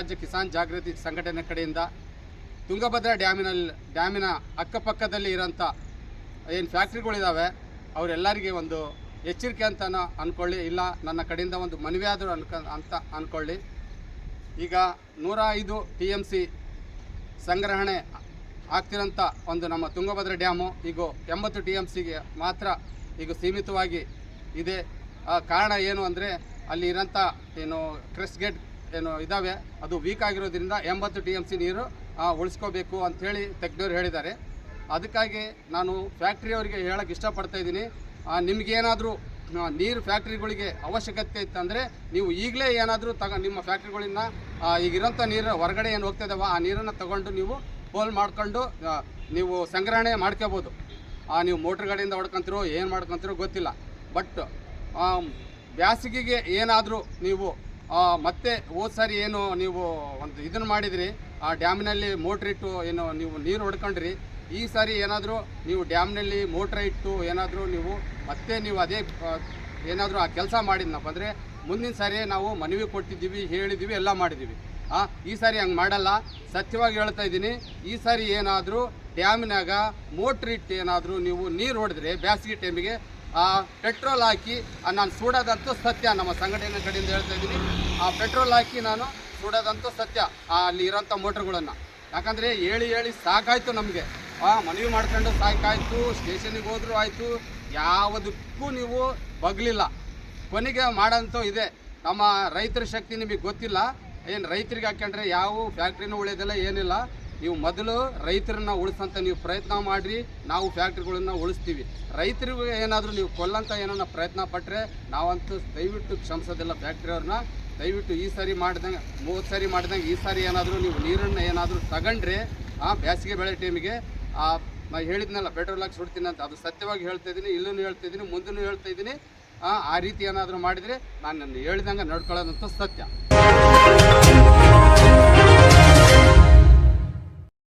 ರಾಜ್ಯ ಕಿಸಾನ್ ಜಾಗೃತಿ ಸಂಘಟನೆ ಕಡೆಯಿಂದ ತುಂಗಭದ್ರಾ ಡ್ಯಾಮಿನ ಅಕ್ಕಪಕ್ಕದಲ್ಲಿ ಇರೋಂಥ ಏನು ಫ್ಯಾಕ್ಟ್ರಿಗಳಿದ್ದಾವೆ ಅವರೆಲ್ಲರಿಗೆ ಒಂದು ಎಚ್ಚರಿಕೆ ಅಂತ ಅಂದ್ಕೊಳ್ಳಿ, ಇಲ್ಲ ನನ್ನ ಕಡೆಯಿಂದ ಒಂದು ಮನವಿ ಆದರೂ ಅಂತ ಅಂದ್ಕೊಳ್ಳಿ. ಈಗ 105 TMC ಸಂಗ್ರಹಣೆ ಆಗ್ತಿರೋಂಥ ಒಂದು ನಮ್ಮ ತುಂಗಭದ್ರಾ ಡ್ಯಾಮು ಈಗ 80 TMCಗೆ ಮಾತ್ರ ಈಗ ಸೀಮಿತವಾಗಿ ಇದೆ. ಕಾರಣ ಏನು ಅಂದರೆ ಅಲ್ಲಿ ಇರೋಂಥ ಏನು ಕ್ರೆಸ್ಟ್ ಗೇಟ್ ಏನು ಇದ್ದಾವೆ ಅದು ವೀಕ್ ಆಗಿರೋದ್ರಿಂದ 80 TMC ನೀರು ಉಳಿಸ್ಕೋಬೇಕು ಅಂಥೇಳಿ ತಜ್ಞರು ಹೇಳಿದ್ದಾರೆ. ಅದಕ್ಕಾಗಿ ನಾನು ಫ್ಯಾಕ್ಟ್ರಿಯವರಿಗೆ ಹೇಳೋಕ್ಕೆ ಇಷ್ಟಪಡ್ತಾಯಿದ್ದೀನಿ, ನಿಮಗೇನಾದರೂ ನೀರು ಫ್ಯಾಕ್ಟ್ರಿಗಳಿಗೆ ಅವಶ್ಯಕತೆ ಇತ್ತಂದರೆ ನೀವು ಈಗಲೇ ಏನಾದರೂ ನಿಮ್ಮ ಫ್ಯಾಕ್ಟ್ರಿಗಳಿಂದ ಈಗಿರೋಂಥ ನೀರು ಹೊರಗಡೆ ಏನು ಹೋಗ್ತಾ ಇದ್ದಾವೆ ಆ ನೀರನ್ನು ತಗೊಂಡು ನೀವು ಪೋಲ್ ಮಾಡ್ಕೊಂಡು ನೀವು ಸಂಗ್ರಹಣೆ ಮಾಡ್ಕೋಬೋದು. ನೀವು ಮೋಟ್ರ್ ಗಾಡಿಯಿಂದ ಹೊಡ್ಕೊತಿರೋ ಏನು ಮಾಡ್ಕೊತಿರೋ ಗೊತ್ತಿಲ್ಲ. ಬಟ್ ಬ್ಯಾಸಿಗೆಗೆ ಏನಾದರೂ ನೀವು ಮತ್ತೆ ಹೋದ ಸಾರಿ ಏನು ನೀವು ಒಂದು ಇದನ್ನು ಮಾಡಿದಿರಿ, ಆ ಡ್ಯಾಮಿನಲ್ಲಿ ಮೋಟ್ರ್ ಇಟ್ಟು ಏನು ನೀವು ನೀರು ಹೊಡ್ಕೊಂಡ್ರಿ, ಈ ಸಾರಿ ಏನಾದರೂ ನೀವು ಡ್ಯಾಮ್ನಲ್ಲಿ ಮೋಟ್ರ್ ಇಟ್ಟು ಏನಾದರೂ ನೀವು ಮತ್ತೆ ನೀವು ಅದೇ ಏನಾದರೂ ಆ ಕೆಲಸ ಮಾಡಿದ್ನಪ್ಪ ಅಂದರೆ ಮುಂದಿನ ಸಾರಿ ನಾವು ಮನವಿ ಕೊಟ್ಟಿದ್ದೀವಿ, ಹೇಳಿದ್ದೀವಿ, ಎಲ್ಲ ಮಾಡಿದ್ದೀವಿ. ಈ ಸಾರಿ ಹಂಗೆ ಮಾಡಲ್ಲ. ಸತ್ಯವಾಗಿ ಹೇಳ್ತಾ ಇದ್ದೀನಿ, ಈ ಸಾರಿ ಏನಾದರೂ ಡ್ಯಾಮಿನಾಗ ಮೋಟ್ರ್ ಇಟ್ಟು ಏನಾದರೂ ನೀವು ನೀರು ಹೊಡೆದ್ರೆ ಬ್ಯಾಸಿಗೆ ಟೈಮಿಗೆ ಪೆಟ್ರೋಲ್ ಹಾಕಿ ನಾನು ಸುಡೋದಂತೂ ಸತ್ಯ. ನಮ್ಮ ಸಂಘಟನೆ ಕಡೆಯಿಂದ ಹೇಳ್ತಾ ಇದ್ದೀನಿ, ಆ ಪೆಟ್ರೋಲ್ ಹಾಕಿ ನಾನು ಸುಡೋದಂತೂ ಸತ್ಯ ಅಲ್ಲಿ ಇರೋಂಥ ಮೋಟ್ರ್ಗಳನ್ನು. ಯಾಕಂದರೆ ಹೇಳಿ ಸಾಕಾಯಿತು ನಮಗೆ. ಮನವಿ ಮಾಡ್ಕೊಂಡು ಸಾಕಾಯಿತು, ಸ್ಟೇಷನಿಗೆ ಹೋದರೂ ಆಯಿತು, ಯಾವುದಕ್ಕೂ ನೀವು ಬಗ್ಲಿಲ್ಲ. ಕೊನೆಗೆ ಮಾಡೋಂಥವು ಇದೆ. ನಮ್ಮ ರೈತರ ಶಕ್ತಿ ನಿಮಗೆ ಗೊತ್ತಿಲ್ಲ. ಏನು ರೈತರಿಗೆ ಹಾಕ್ಕೊಂಡ್ರೆ ಯಾವ ಫ್ಯಾಕ್ಟ್ರಿನೂ ಉಳಿಯೋದಿಲ್ಲ, ಏನಿಲ್ಲ. ನೀವು ಮೊದಲು ರೈತರನ್ನ ಉಳಿಸೋಂಥ ನೀವು ಪ್ರಯತ್ನ ಮಾಡಿರಿ, ನಾವು ಫ್ಯಾಕ್ಟ್ರಿಗಳನ್ನ ಉಳಿಸ್ತೀವಿ. ರೈತರಿಗೂ ಏನಾದರೂ ನೀವು ಕೊಲ್ಲಂತ ಏನಾರ ಪ್ರಯತ್ನ ಪಟ್ಟರೆ ನಾವಂತೂ ದಯವಿಟ್ಟು ಕ್ಷಮಿಸೋದಿಲ್ಲ ಫ್ಯಾಕ್ಟ್ರಿಯವ್ರನ್ನ. ದಯವಿಟ್ಟು ಈ ಸಾರಿ ಮಾಡ್ದಂಗೆ 30 ಸಾರಿ ಮಾಡ್ದಂಗೆ ಈ ಸಾರಿ ಏನಾದರೂ ನೀವು ನೀರನ್ನು ಏನಾದರೂ ತಗೊಂಡ್ರೆ ಬೇಸಿಗೆ ಬೆಳೆ ಟೈಮಿಗೆ ನಾನು ಹೇಳಿದ್ನಲ್ಲ ಪೆಟ್ರೋಲ್ ಹಾಕಿ ಸುಡ್ತೀನಿ ಅಂತ, ಅದು ಸತ್ಯವಾಗಿ ಹೇಳ್ತಾ ಇದ್ದೀನಿ, ಇಲ್ಲೂ ಹೇಳ್ತಾ ಇದ್ದೀನಿ, ಮುಂದೂ ಹೇಳ್ತಾ ಇದ್ದೀನಿ. ಆ ರೀತಿ ಏನಾದರೂ ಮಾಡಿದರೆ ನಾನು ಹೇಳಿದಂಗೆ ನಡ್ಕೊಳ್ಳೋದಂತೂ ಸತ್ಯ.